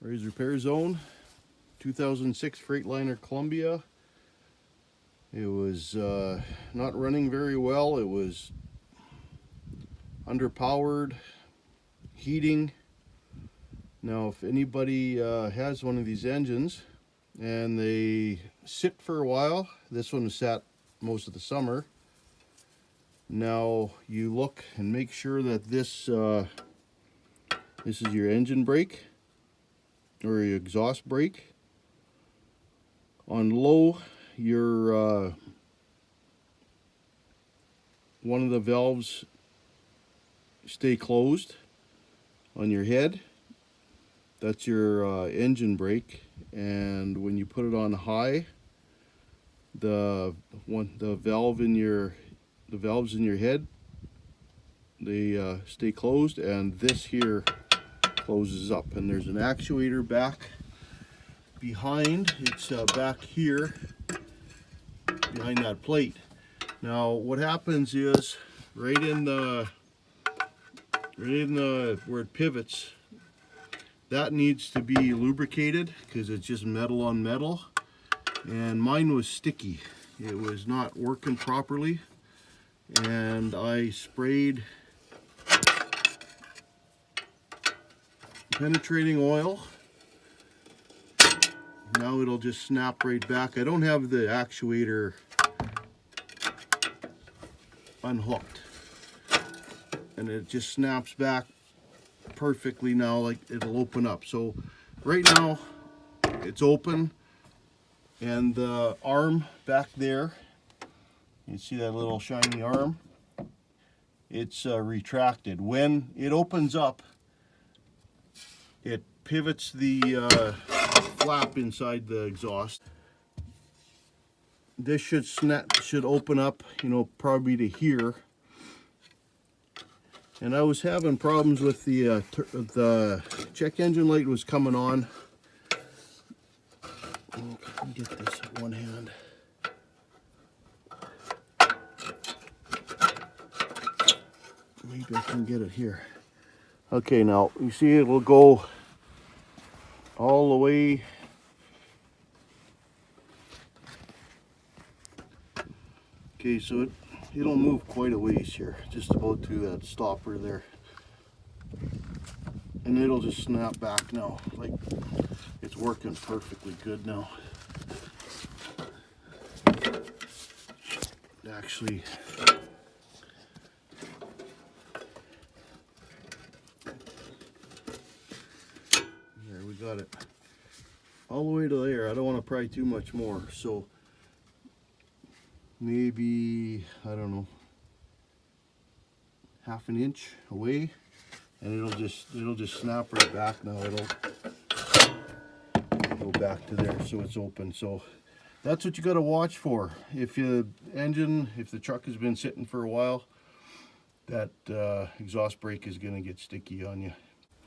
Razor Repair Zone, 2006 Freightliner Columbia. It was not running very well. It was underpowered, heating. Now if anybody has one of these engines and they sit for a while, this one sat most of the summer. Now you look and make sure that this is your engine brake or your exhaust brake. On low, your one of the valves stay closed on your head. That's your engine brake, and when you put it on high, the valves in your head, they stay closed, and this here closes up. And there's an actuator back behind. It's back here behind that plate. Now what happens is right in the where it pivots, that needs to be lubricated because it's just metal on metal, and mine was sticky. It was not working properly, and I sprayed penetrating oil. Now it'll just snap right back. I don't have the actuator unhooked, and it just snaps back perfectly now, like it'll open up. So right now it's open, and the arm back there, you see that little shiny arm, it's retracted. When it opens up, it pivots the flap inside the exhaust. This should open up, you know, probably to here. And I was having problems with the check engine light was coming on. I can get this with one hand. Maybe I can get it here. Okay, now you see it will go all the way. Okay, so it'll move quite a ways here, just about to that stopper there, and it'll just snap back now. Like, it's working perfectly good now. Actually, there, we got it all the way to there. I don't want to pry too much more, so maybe, I don't know, half an inch away, and it'll just snap right back now. It'll go back to there, so it's open. So that's what you got to watch for. If the truck has been sitting for a while, that exhaust brake is going to get sticky on you.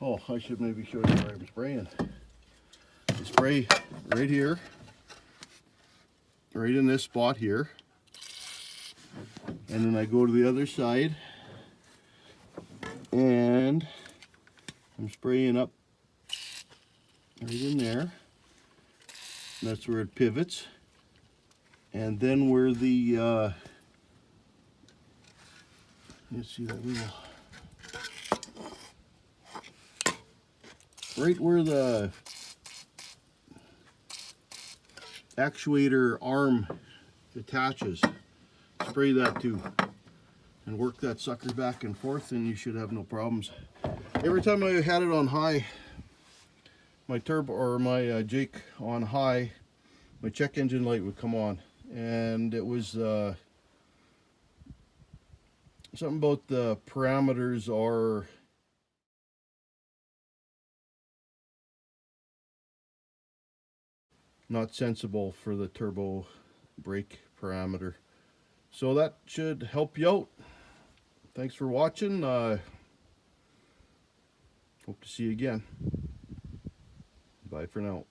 Oh, I should maybe show you where I'm spraying. I spray right here, right in this spot here, and then I go to the other side, and I'm spraying up right in there. That's where it pivots. And then where the you see that little, right where the actuator arm attaches, spray that too, and work that sucker back and forth, and you should have no problems. Every time I had it on high, my turbo or my Jake on high, my check engine light would come on, and it was something about the parameters are not sensible for the turbo brake parameter. So that should help you out. Thanks for watching. Hope to see you again. Bye for now.